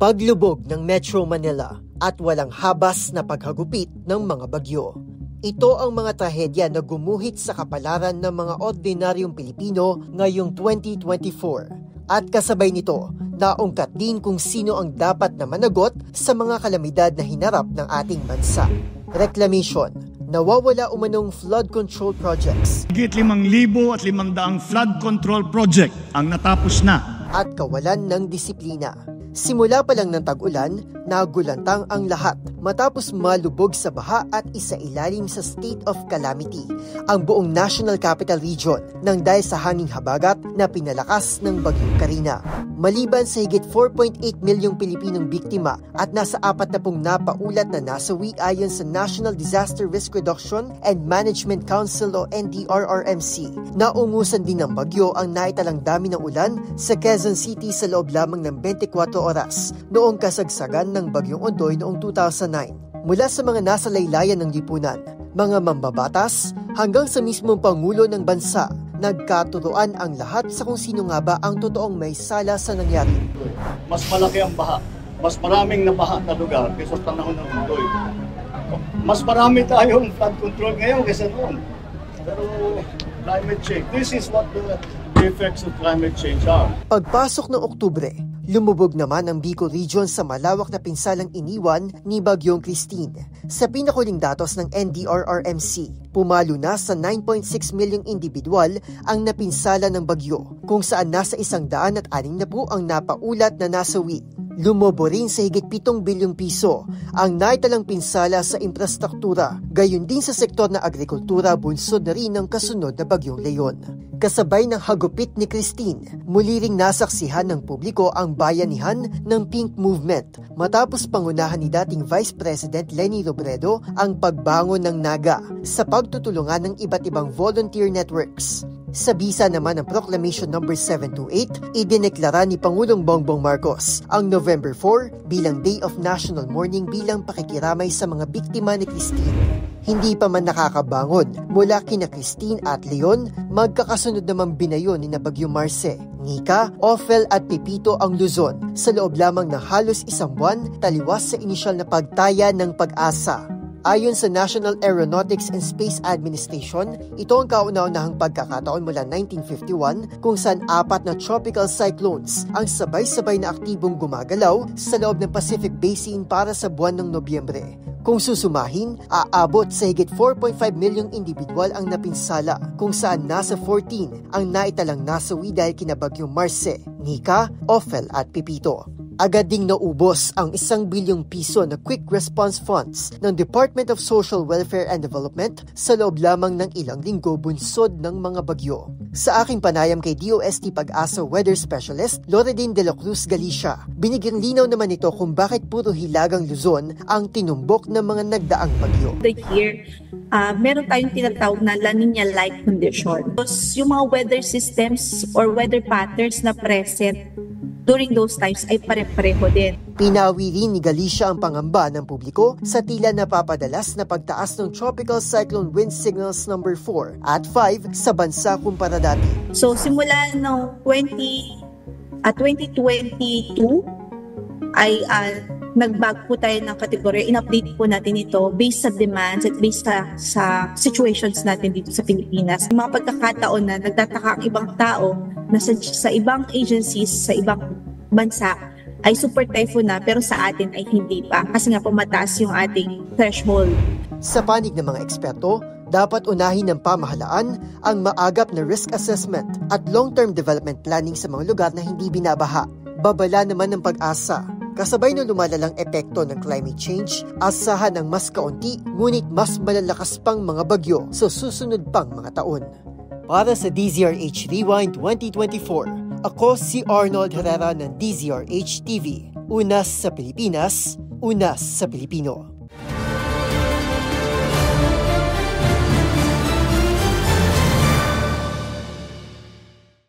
paglubog ng Metro Manila at walang habas na paghagupit ng mga bagyo. Ito ang mga trahedya na gumuhit sa kapalaran ng mga ordinaryong Pilipino ngayong 2024. At kasabay nito, naungkat din kung sino ang dapat na managot sa mga kalamidad na hinarap ng ating bansa. Reclamation, nawawala umanong flood control projects. Higit 5,500 flood control project ang natapos na. At kawalan ng disiplina. Simula pa lang ng tag-ulan, nagulantang ang lahat matapos malubog sa baha at isailalim sa state of calamity ang buong National Capital Region nang dahil sa hanging habagat na pinalakas ng Bagyong Carina. Maliban sa higit 4.8 milyong Pilipinong biktima at nasa 40 napaulat na nasawi ayon sa National Disaster Risk Reduction and Management Council o NDRRMC, naungusan din ng bagyo ang naitalang dami ng ulan sa Quezon City sa loob lamang ng 24 oras noong kasagsagan ng Bagyong Ondoy noong 2009. Mula sa mga nasa laylayan ng lipunan, mga mambabatas, hanggang sa mismong Pangulo ng Bansa, nagkaturoan ang lahat sa kung sino nga ba ang totoong may sala sa nangyari. Mas malaki ang baha. Mas maraming nabaha na lugar kaysa sa panahon ng Ondoy. Mas marami tayong flood control ngayon kaysa noon. Pero climate change, this is what the effects of climate change are. Pagpasok ng Oktubre, lumubog naman ang Bicol Region sa malawak na pinsalang iniwan ni Bagyong Christine. Sa pinakuling datos ng NDRRMC, pumalo na sa 9.6 milyong individual ang napinsala ng bagyo, kung saan nasa 160 ang napaulat na nasawi. Lumobo rin sa higit 7 bilyong piso ang naitalang pinsala sa infrastruktura, gayon din sa sektor na agrikultura, bunsod na rin ng kasunod na Bagyong Leon. Kasabay ng hagupit ni Christine, muli ring nasaksihan ng publiko ang bayanihan ng Pink Movement matapos pangunahan ni dating Vice President Leni Robredo ang pagbangon ng Naga sa pagtutulungan ng iba't ibang volunteer networks. Sa bisa naman ng Proclamation No. 728, idineklara ni Pangulong Bongbong Marcos ang November 4 bilang Day of National Mourning bilang pakikiramay sa mga biktima ni Christine. Hindi pa man nakakabangon mula kina Christine at Leon, magkakasunod naman binayo ni Bagyong Marce, Nika, Ophel at Pepito ang Luzon sa loob lamang ng halos isang buwan taliwas sa inisyal na pagtaya ng Pag-asa. Ayon sa National Aeronautics and Space Administration, ito ang kauna-unahang pagkakataon mula 1951 kung saan 4 na tropical cyclones ang sabay-sabay na aktibong gumagalaw sa loob ng Pacific Basin para sa buwan ng Nobyembre. Kung susumahin, aabot sa higit 4.5 milyong individual ang napinsala, kung saan nasa 14 ang naitalang nasawi dahil kina Bagyong Marce, Nika, Ophel at Pepito. Agad ding naubos ang 1 bilyong piso na Quick Response Funds ng Department of Social Welfare and Development sa loob lamang ng ilang linggo bunsod ng mga bagyo. Sa aking panayam kay DOST Pag-asa Weather Specialist Loredine de la Cruz Galicia, binigyang linaw naman ito kung bakit puro hilagang Luzon ang tinumbok ng mga nagdaang bagyo. The year, meron tayong tinatawag na La Niña-like condition. Yung mga weather systems or weather patterns na present during those times ay pare-pareho din. Pinawi rin ni Galicia ang pangamba ng publiko sa tila napapadalas na pagtaas ng Tropical Cyclone Wind Signals No. 4 at 5 sa bansa kumpara dati. So simula noong 2022 ay nagbago po tayo ng kategorya. In-update po natin ito based sa demands at based sa situations natin dito sa Pilipinas. Mga pagkakataon na nagtataka ang ibang tao na sa ibang agencies, sa ibang bansa ay super typhoon na pero sa atin ay hindi pa kasi nga po mataas yung ating threshold. Sa panig ng mga eksperto, dapat unahin ng pamahalaan ang maagap na risk assessment at long-term development planning sa mga lugar na hindi binabaha. Babala naman ng Pag-asa. Kasabay ng lumalalang epekto ng climate change, asahan ng mas kaunti ngunit mas malalakas pang mga bagyo sa susunod pang mga taon. Para sa DZRH Rewind 2024, ako si Arnold Herrera ng DZRH TV. Unas sa Pilipinas, unas sa Pilipino.